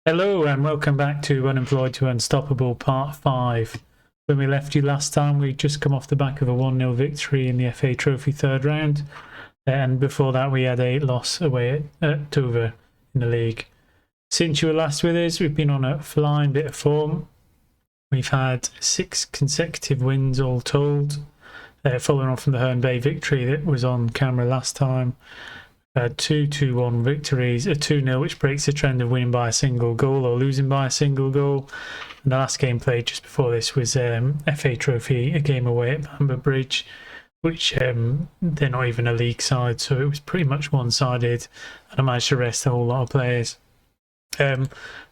Hello and welcome back to Unemployed to Unstoppable Part 5. When we left you last time, we'd just come off the back of a 1-0 victory in the FA Trophy third round. And before that, we had a loss away at Dover in the league. Since you were last with us, we've been on a flying bit of form. We've had 6 consecutive wins all told, following on from the Herne Bay victory that was on camera last time. 2-2-1 victories, a 2-0 which breaks the trend of winning by a single goal or losing by a single goal. And the last game played just before this was FA Trophy, a game away at Bamber Bridge, which they're not even a league side, so it was pretty much one-sided, and I managed to rest a whole lot of players.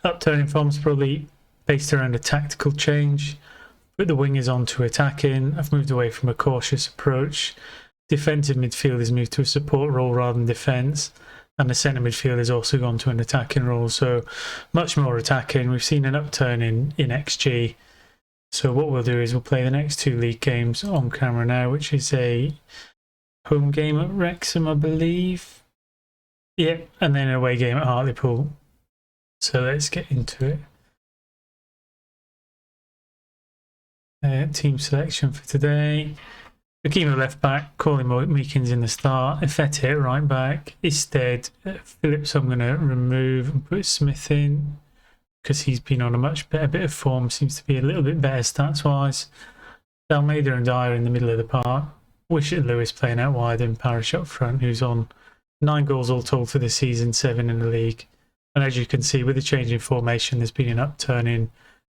Upturn in form's probably based around a tactical change. Put the wingers on to attacking. I've moved away from a cautious approach. Defensive midfield has moved to a support role rather than defence, and the centre midfield has also gone to an attacking role, so much more attacking. We've seen an upturn in XG, so what we'll do is we'll play the next 2 league games on camera now, which is a home game at Wrexham, I believe. Yep, and then an away game at Hartlepool. So let's get into it. Team selection for today. Akima left back, Colin Meekins in the start, Ifete at right back, Isted, Phillips I'm going to remove and put Smith in because he's been on a much better bit of form, seems to be a little bit better stats wise. Almeida and Dyer in the middle of the park, Wishart Lewis playing out wide and Parish up front, who's on 9 goals all told for the season, 7 in the league. And as you can see with the change in formation, there's been an upturn in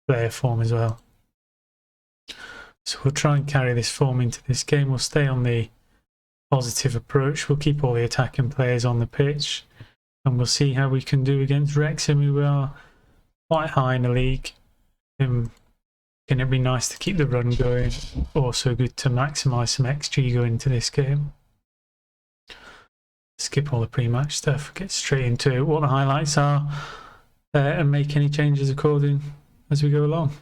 player form as well. So we'll try and carry this form into this game. We'll stay on the positive approach. We'll keep all the attacking players on the pitch. And we'll see how we can do against Wrexham, who are quite high in the league. Can it be nice to keep the run going? Also good to maximise some XG going into this game. Skip all the pre-match stuff. Get straight into what the highlights are. And make any changes according as we go along.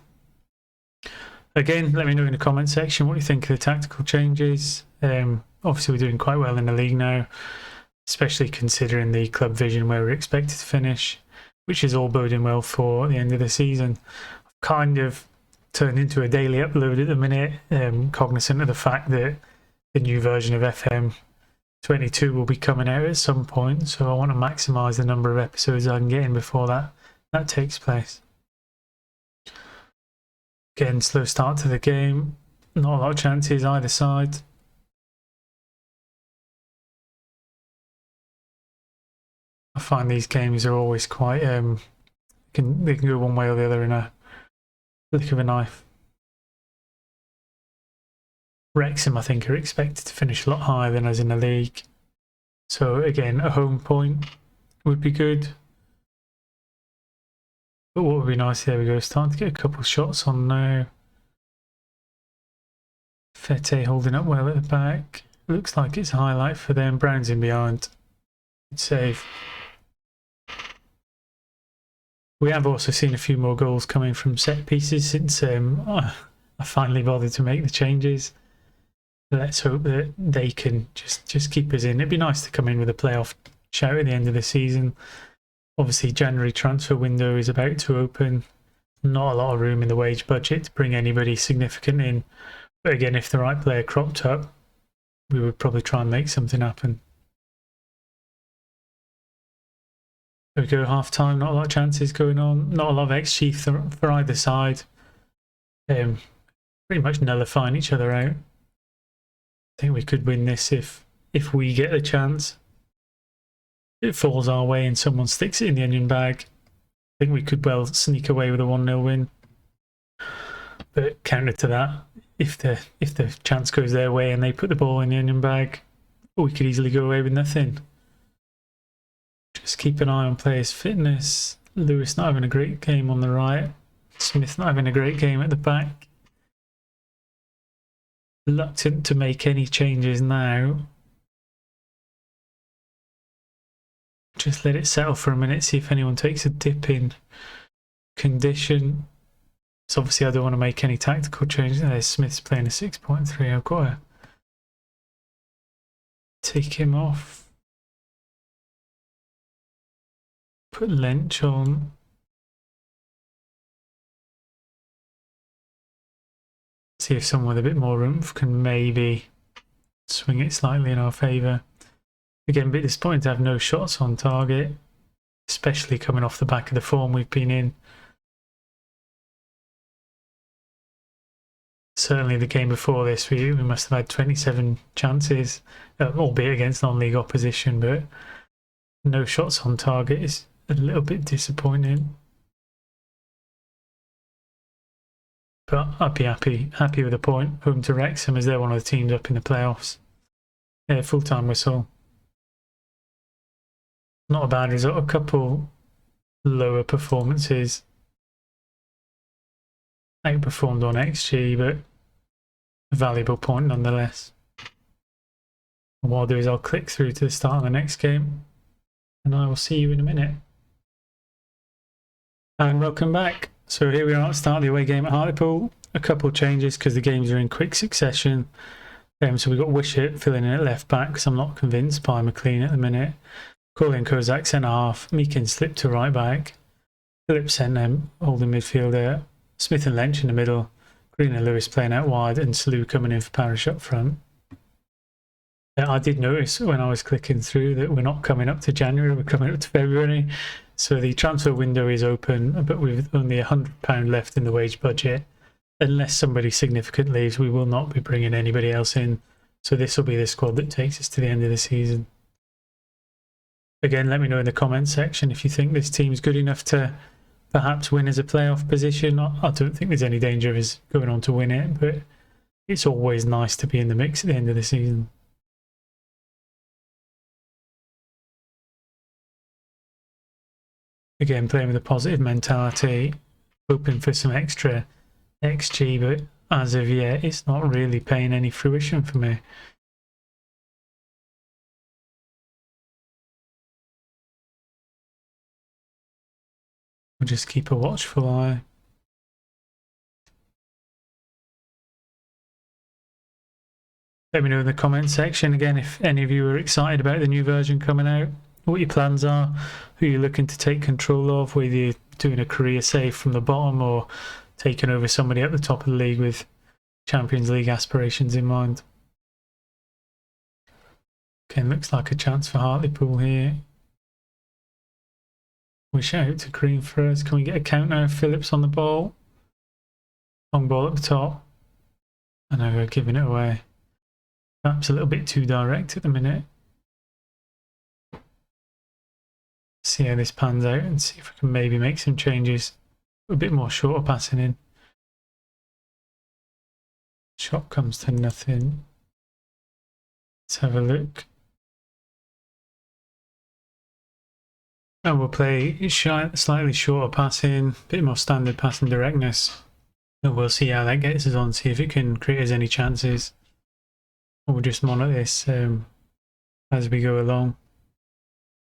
Again, let me know in the comment section what you think of the tactical changes. Obviously, we're doing quite well in the league now, especially considering the club vision where we're expected to finish, which is all boding well for the end of the season. I've kind of turned into a daily upload at the minute, cognizant of the fact that the new version of FM 22 will be coming out at some point, so I want to maximise the number of episodes I can get in before that takes place. Again, slow start to the game. Not a lot of chances either side. I find these games are always quite they can go one way or the other in a flick of a knife. Wrexham, I think, are expected to finish a lot higher than us in the league. So again, a home point would be good. But what would be nice, there we go, starting to get a couple of shots on now. Fete holding up well at the back. Looks like it's a highlight for them. Brown's in behind. Good save. We have also seen a few more goals coming from set pieces since I finally bothered to make the changes. Let's hope that they can just keep us in. It'd be nice to come in with a playoff shout at the end of the season. Obviously, January transfer window is about to open. Not a lot of room in the wage budget to bring anybody significant in. But again, if the right player cropped up, we would probably try and make something happen. There we go, half time, not a lot of chances going on. Not a lot of XG for either side. Pretty much nullifying each other out. I think we could win this if we get a chance. It falls our way and someone sticks it in the onion bag. I think we could well sneak away with a 1-0 win. But counter to that, if the chance goes their way and they put the ball in the onion bag, we could easily go away with nothing. Just keep an eye on players' fitness. Lewis not having a great game on the right. Smith not having a great game at the back. Reluctant to make any changes now. Just let it settle for a minute, see if anyone takes a dip in condition. So obviously I don't want to make any tactical changes. There's Smith's playing a 6.3. I've got to take him off. Put Lynch on. See if someone with a bit more oomph can maybe swing it slightly in our favour. Again, a bit disappointed to have no shots on target, especially coming off the back of the form we've been in. Certainly the game before this, we must have had 27 chances, albeit against non-league opposition, but no shots on target is a little bit disappointing. But I'd be happy with a point. Home to Wrexham, as they're one of the teams up in the playoffs. Yeah, full-time whistle. Not a bad result. A couple lower performances. Outperformed on XG, but a valuable point nonetheless. And what I'll do is I'll click through to the start of the next game, and I will see you in a minute. And welcome back. So here we are at the start of the away game at Hartlepool. A couple of changes because the games are in quick succession. So we've got Wishart filling in at left back because I'm not convinced by McLean at the minute. Colin Kozak centre half. Meakin slipped to right back. Phillips centre holding midfielder. Smith and Lench in the middle. Green and Lewis playing out wide, and Slew coming in for Parish up front. I did notice when I was clicking through that we're not coming up to January, we're coming up to February. So the transfer window is open, but with only £100 left in the wage budget. Unless somebody significant leaves, we will not be bringing anybody else in. So this will be the squad that takes us to the end of the season. Again, let me know in the comments section if you think this team's good enough to perhaps win as a playoff position. I don't think there's any danger of us going on to win it, but it's always nice to be in the mix at the end of the season. Again, playing with a positive mentality, hoping for some extra XG, but as of yet, it's not really paying any fruition for me. We'll just keep a watchful eye. Let me know in the comment section again if any of you are excited about the new version coming out, what your plans are, who you're looking to take control of, whether you're doing a career save from the bottom or taking over somebody at the top of the league with Champions League aspirations in mind. Okay, looks like a chance for Hartlepool here. We shout out to Green for us. Can we get a count now? Phillips on the ball. Long ball at the top. I know we're giving it away. Perhaps a little bit too direct at the minute. See how this pans out and see if we can maybe make some changes. A bit more shorter passing in. Shot comes to nothing. Let's have a look. And we'll play slightly shorter passing, a bit more standard passing directness. And we'll see how that gets us on, see if it can create us any chances. Or we'll just monitor this as we go along.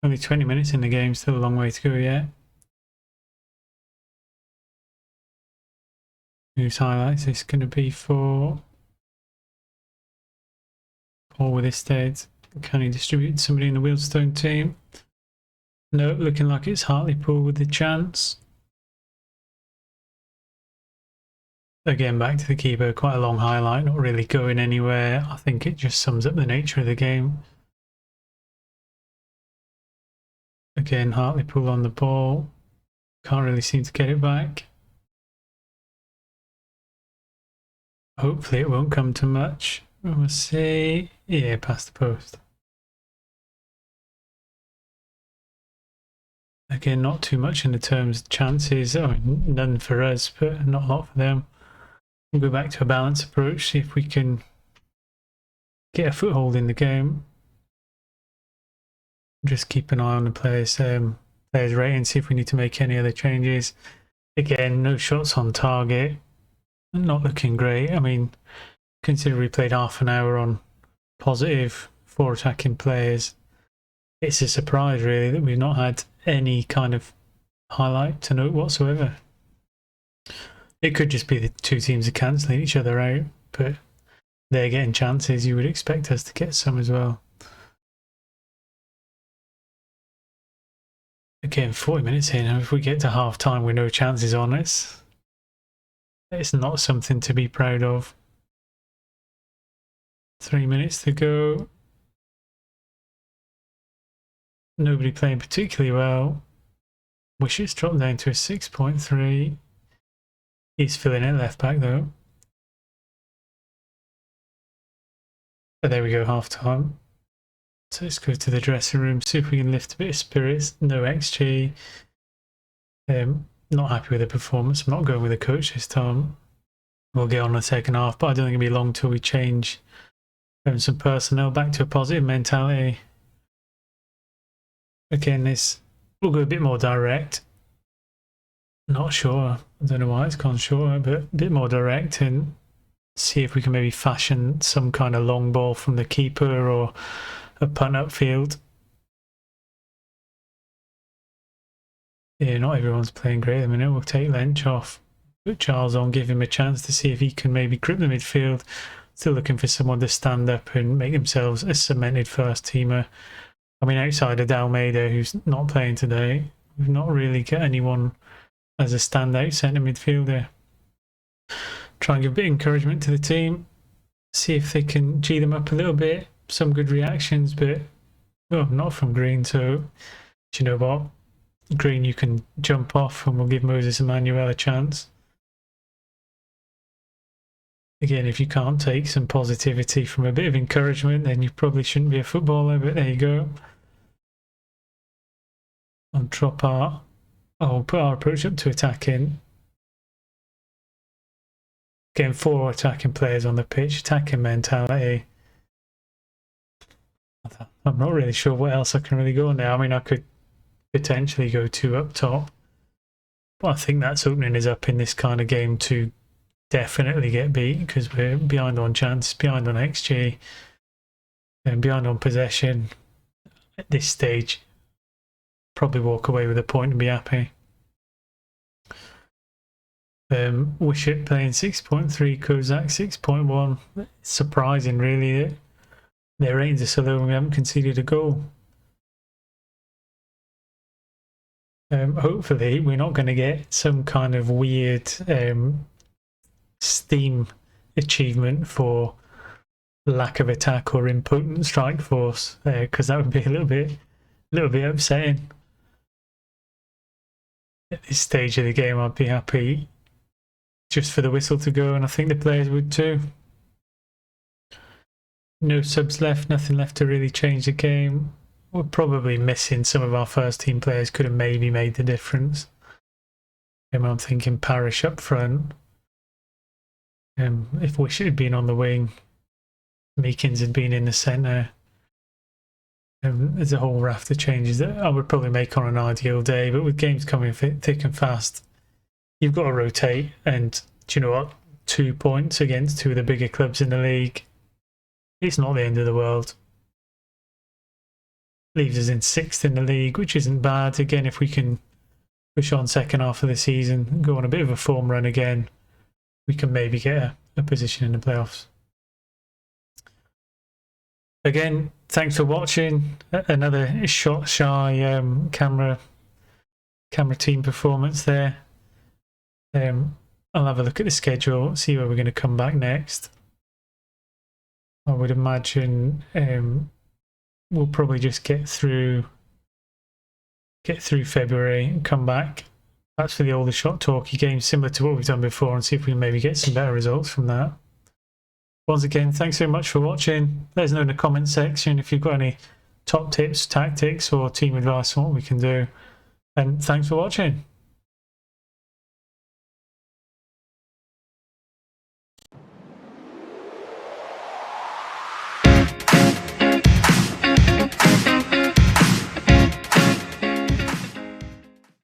Only 20 minutes in the game, still a long way to go yet. Whose highlights this going to be for? Paul with this state. Can he distribute somebody in the Wealdstone team? No, looking like it's Hartlepool with the chance. Again, back to the keeper, quite a long highlight, not really going anywhere. I think it just sums up the nature of the game. Again, Hartlepool on the ball. Can't really seem to get it back. Hopefully it won't come to much. We'll see. Yeah, past the post. Again, not too much in the terms of chances. I mean, none for us, but not a lot for them. We'll go back to a balanced approach, see if we can get a foothold in the game. Just keep an eye on the players' rating, see if we need to make any other changes. Again, no shots on target. Not looking great. I mean, considering we played half an hour on positive 4 attacking players, it's a surprise really that we've not had any kind of highlight to note whatsoever. It could just be the two teams are cancelling each other out, but they're getting chances. You would expect us to get some as well. Again, 40 minutes in, and if we get to half time with no chances on us, It's not something to be proud of. 3 minutes to go. Nobody playing particularly well. Wish it's dropped down to a 6.3. He's filling it left back though. But there we go, half time. So let's go to the dressing room, see if we can lift a bit of spirits. No XG. Not happy with the performance. I'm not going with the coach this time. We'll get on the second half, but I don't think it'll be long till we change some personnel back to a positive mentality. Again, this will go a bit more direct. Not sure. I don't know why it's gone shorter, but a bit more direct, and see if we can maybe fashion some kind of long ball from the keeper or a punt upfield. Yeah, not everyone's playing great at the minute. We'll take Lynch off, put Charles on, give him a chance to see if he can maybe grip the midfield. Still looking for someone to stand up and make themselves a cemented first teamer. I mean, outside of Almeida, who's not playing today, we've not really got anyone as a standout centre midfielder. Try and give a bit of encouragement to the team. See if they can G them up a little bit. Some good reactions, but well, not from Green. So, do you know what? Green, you can jump off, and we'll give Moses Emmanuel a chance. Again, if you can't take some positivity from a bit of encouragement, then you probably shouldn't be a footballer, but there you go. I'll drop our... I'll put our approach up to attacking. Getting 4 attacking players on the pitch, attacking mentality. I'm not really sure what else I can really go on now. I mean, I could potentially go 2 up top, but I think that's opening us up in this kind of game to definitely get beat, because we're behind on chances, behind on XG, and behind on possession. At this stage, probably walk away with a point and be happy. Wishart playing 6.3, Kozak 6.1. It's surprising, really, that their ratings are so low and we haven't conceded a goal. Hopefully, we're not going to get some kind of weird Steam achievement for lack of attack or impotent strike force, because that would be a little bit upsetting. At this stage of the game, I'd be happy just for the whistle to go, and I think the players would too. No subs left, nothing left to really change the game. We're probably missing some of our first team players, could have maybe made the difference. I'm thinking Parrish up front. If Wishart had been on the wing, Meekins had been in the centre. There's a whole raft of changes that I would probably make on an ideal day, but with games coming thick and fast, you've got to rotate. And do you know what? 2 points against 2 of the bigger clubs in the league, it's not the end of the world. Leaves us in 6th in the league, which isn't bad. Again, if we can push on second half of the season, go on a bit of a form run again, we can maybe get a position in the playoffs. Again, thanks for watching. Another shot shy camera team performance there. I'll have a look at the schedule, see where we're going to come back next. I would imagine we'll probably just get through February and come back. That's for the older shot talky games, similar to what we've done before, and see if we can maybe get some better results from that. Once again, thanks very much for watching. Let us know in the comment section if you've got any top tips, tactics, or team advice on what we can do. And thanks for watching.